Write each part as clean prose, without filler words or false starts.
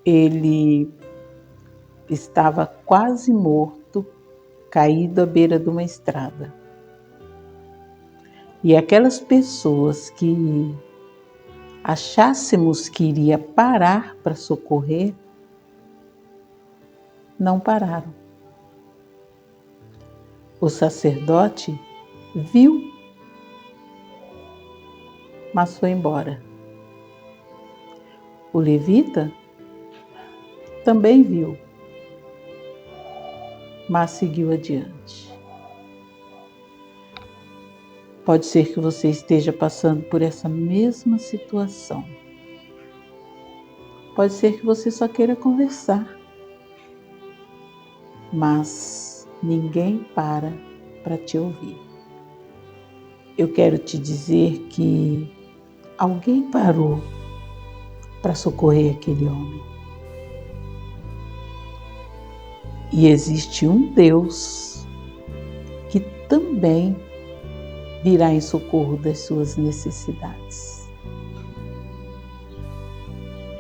ele estava quase morto, caído à beira de uma estrada. E aquelas pessoas que achássemos que iria parar para socorrer, não pararam. O sacerdote viu, mas foi embora. O levita também viu, mas seguiu adiante. Pode ser que você esteja passando por essa mesma situação. Pode ser que você só queira conversar, mas ninguém para te ouvir. Eu quero te dizer que alguém parou para socorrer aquele homem. E existe um Deus que também virá em socorro das suas necessidades.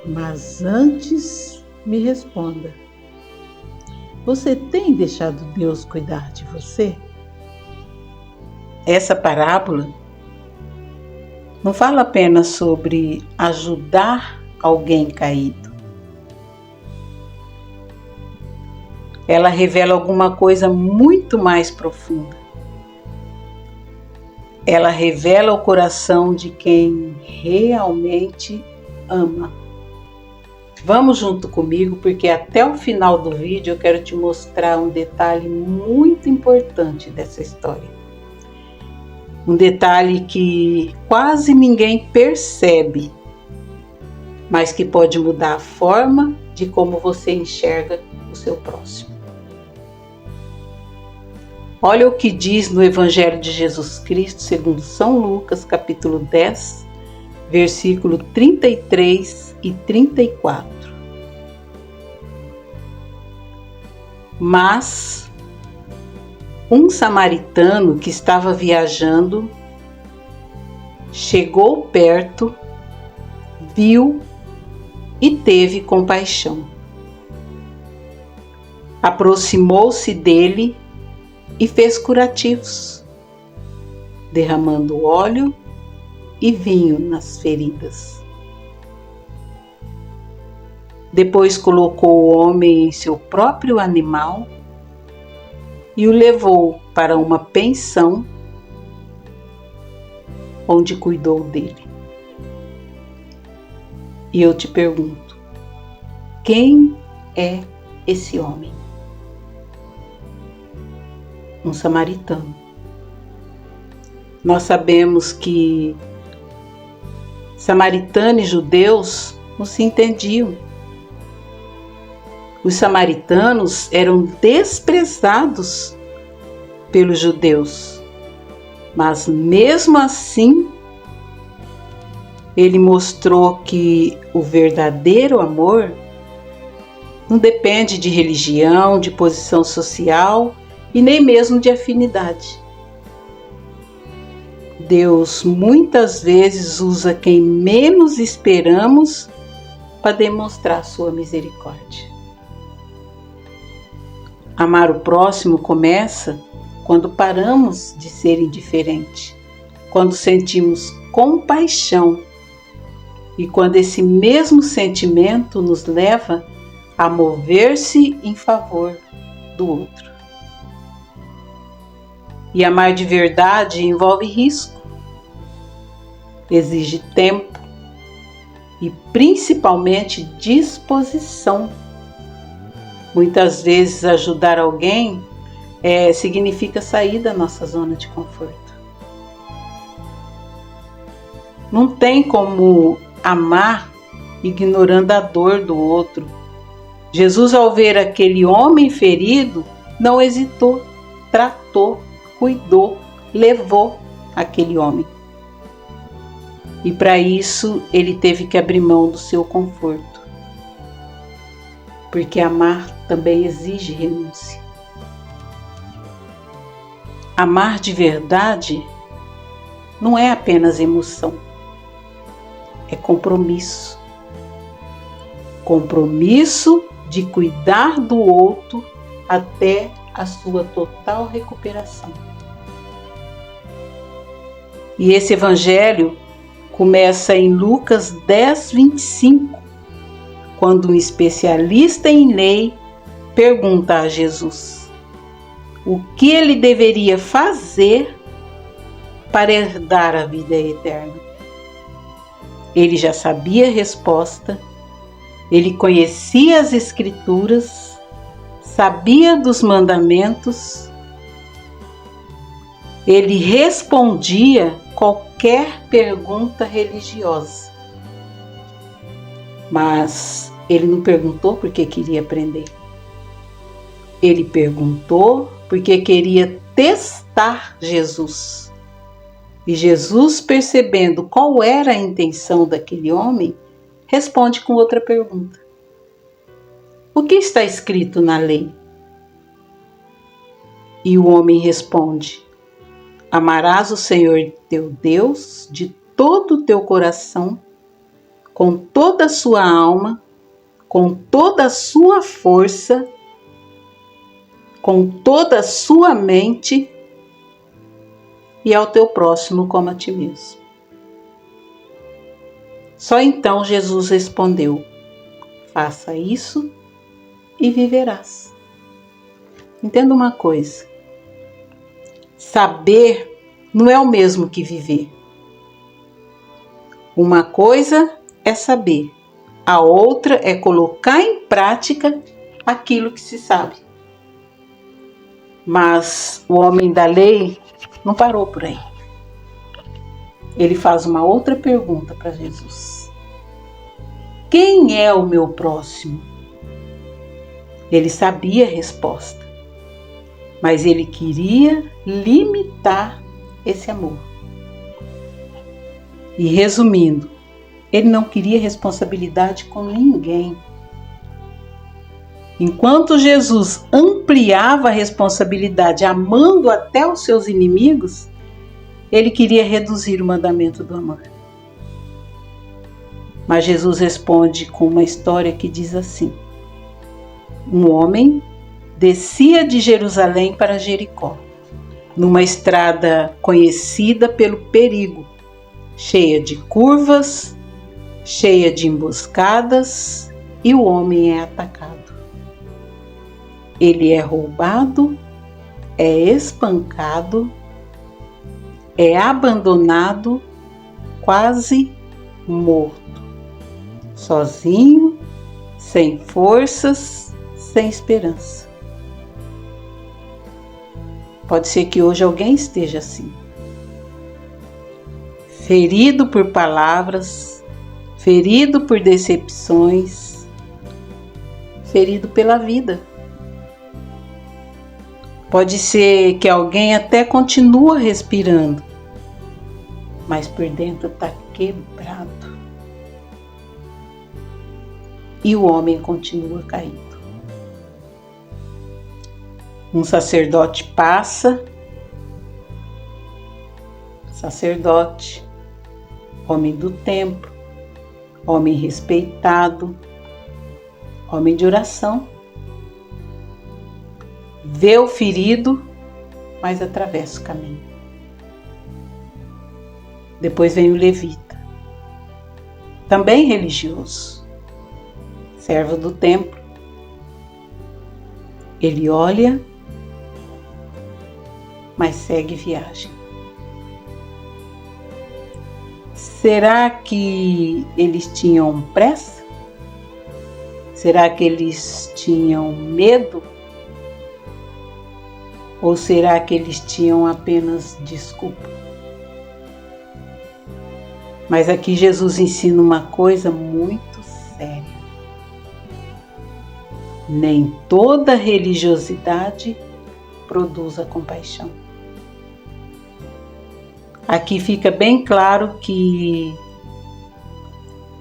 Mas antes, me responda: você tem deixado Deus cuidar de você? Essa parábola não fala apenas sobre ajudar alguém caído. Ela revela alguma coisa muito mais profunda. Ela revela o coração de quem realmente ama. Vamos junto comigo, porque até o final do vídeo eu quero te mostrar um detalhe muito importante dessa história. Um detalhe que quase ninguém percebe, mas que pode mudar a forma de como você enxerga o seu próximo. Olha o que diz no Evangelho de Jesus Cristo, segundo São Lucas, capítulo 10, versículo 33 e 34. Mas um samaritano que estava viajando chegou perto, viu e teve compaixão. Aproximou-se dele e fez curativos, derramando óleo e vinho nas feridas. Depois colocou o homem em seu próprio animal e o levou para uma pensão onde cuidou dele. E eu te pergunto, quem é esse homem? Um samaritano. Nós sabemos que samaritano e judeus não se entendiam. Os samaritanos eram desprezados pelos judeus, mas mesmo assim ele mostrou que o verdadeiro amor não depende de religião, de posição social e nem mesmo de afinidade. Deus muitas vezes usa quem menos esperamos para demonstrar sua misericórdia. Amar o próximo começa quando paramos de ser indiferente, quando sentimos compaixão e quando esse mesmo sentimento nos leva a mover-se em favor do outro. E amar de verdade envolve risco, exige tempo e principalmente disposição. Muitas vezes ajudar alguém significa sair da nossa zona de conforto. Não tem como amar ignorando a dor do outro. Jesus, ao ver aquele homem ferido, não hesitou, tratou, cuidou, levou aquele homem. E para isso ele teve que abrir mão do seu conforto. Porque amar também exige renúncia. Amar de verdade não é apenas emoção, é compromisso. compromisso de cuidar do outro até a sua total recuperação. E esse evangelho começa em Lucas 10:25, quando um especialista em lei pergunta a Jesus o que ele deveria fazer para herdar a vida eterna. Ele já sabia a resposta, ele conhecia as Escrituras, sabia dos mandamentos, ele respondia qualquer pergunta religiosa. Mas ele não perguntou porque queria aprender. Ele perguntou porque queria testar Jesus. E Jesus, percebendo qual era a intenção daquele homem, responde com outra pergunta. O que está escrito na lei? E o homem responde: amarás o Senhor teu Deus de todo o teu coração, com toda a sua alma, com toda a sua força, com toda a sua mente, e ao teu próximo como a ti mesmo. Só então Jesus respondeu: faça isso e viverás. Entenda uma coisa: saber não é o mesmo que viver. Uma coisa é saber, a outra é colocar em prática aquilo que se sabe. Mas o homem da lei não parou por aí. Ele faz uma outra pergunta para Jesus: quem é o meu próximo? Ele sabia a resposta, mas ele queria limitar esse amor. E resumindo, ele não queria responsabilidade com ninguém. Enquanto Jesus ampliava a responsabilidade, amando até os seus inimigos, ele queria reduzir o mandamento do amor. Mas Jesus responde com uma história que diz assim: um homem descia de Jerusalém para Jericó, numa estrada conhecida pelo perigo, cheia de curvas, cheia de emboscadas, e o homem é atacado. Ele é roubado, é espancado, é abandonado, quase morto, sozinho, sem forças, sem esperança. Pode ser que hoje alguém esteja assim, ferido por palavras, ferido por decepções, ferido pela vida. Pode ser que alguém até continua respirando, mas por dentro está quebrado. E o homem continua caído. Um sacerdote passa, sacerdote, homem do templo, homem respeitado, homem de oração. Vê o ferido, mas atravessa o caminho. Depois vem o levita, também religioso, servo do templo. Ele olha, mas segue viagem. Será que eles tinham pressa? Será que eles tinham medo? Ou será que eles tinham apenas desculpa? Mas aqui Jesus ensina uma coisa muito séria. Nem toda religiosidade produz a compaixão. Aqui fica bem claro que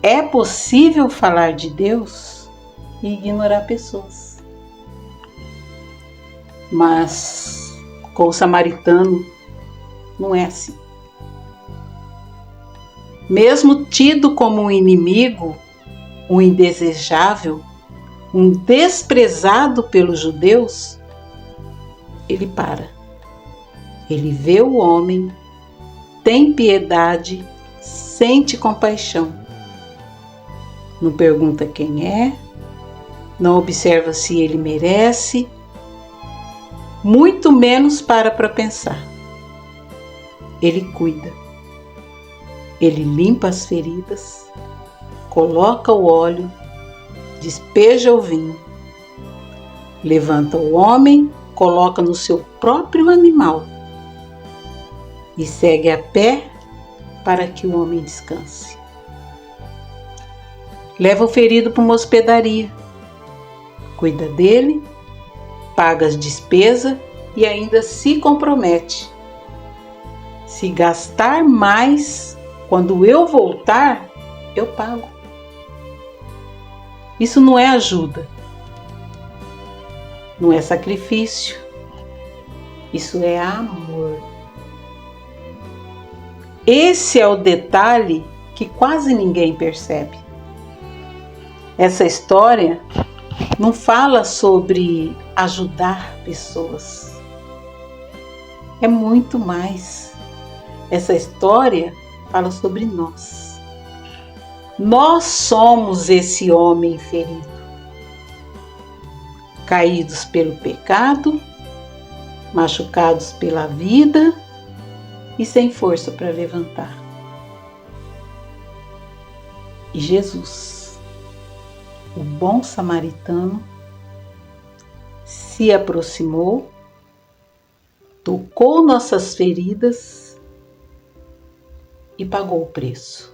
é possível falar de Deus e ignorar pessoas. Mas com o samaritano não é assim. Mesmo tido como um inimigo, um indesejável, um desprezado pelos judeus, ele para. Ele vê o homem, tem piedade, sente compaixão. Não pergunta quem é, não observa se ele merece, muito menos para pensar. Ele cuida. Ele limpa as feridas, coloca o óleo, despeja o vinho, levanta o homem, coloca no seu próprio animal e segue a pé para que o homem descanse. Leva o ferido para uma hospedaria, cuida dele, paga as despesas e ainda se compromete. Se gastar mais, quando eu voltar, eu pago. Isso não é ajuda, não é sacrifício, isso é amor. Esse é o detalhe que quase ninguém percebe. Essa história não fala sobre ajudar pessoas. É muito mais. Essa história fala sobre nós. Nós somos esse homem ferido, caídos pelo pecado, machucados pela vida e sem força para levantar. E Jesus, o bom samaritano, se aproximou, tocou nossas feridas e pagou o preço.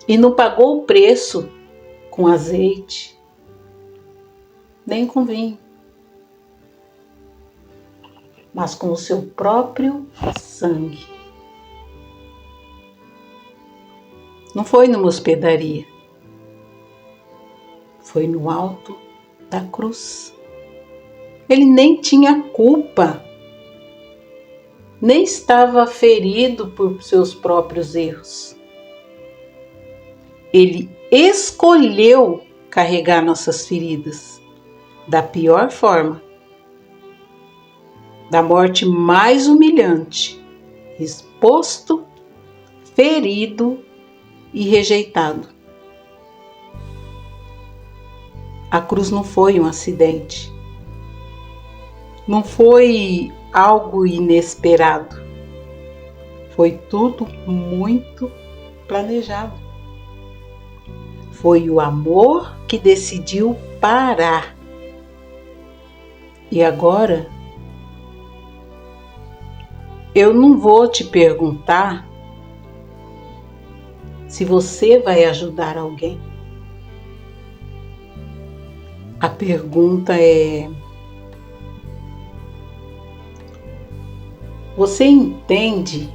E não pagou o preço com azeite, nem com vinho, mas com o seu próprio sangue. Não foi numa hospedaria, foi no alto da cruz. Ele nem tinha culpa, nem estava ferido por seus próprios erros. Ele escolheu carregar nossas feridas da pior forma, da morte mais humilhante, exposto, ferido e rejeitado. A cruz não foi um acidente, não foi algo inesperado, foi tudo muito planejado. Foi o amor que decidiu parar. E agora, eu não vou te perguntar se você vai ajudar alguém. A pergunta é: você entende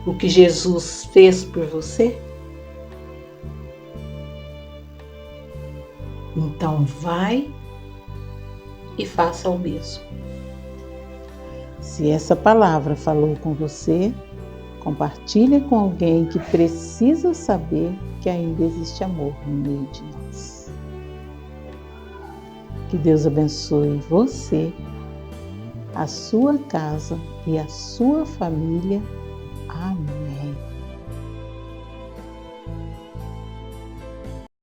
o que Jesus fez por você? Então vai e faça o mesmo. Se essa palavra falou com você, compartilhe com alguém que precisa saber que ainda existe amor no meio de nós. Que Deus abençoe você, a sua casa e a sua família. Amém.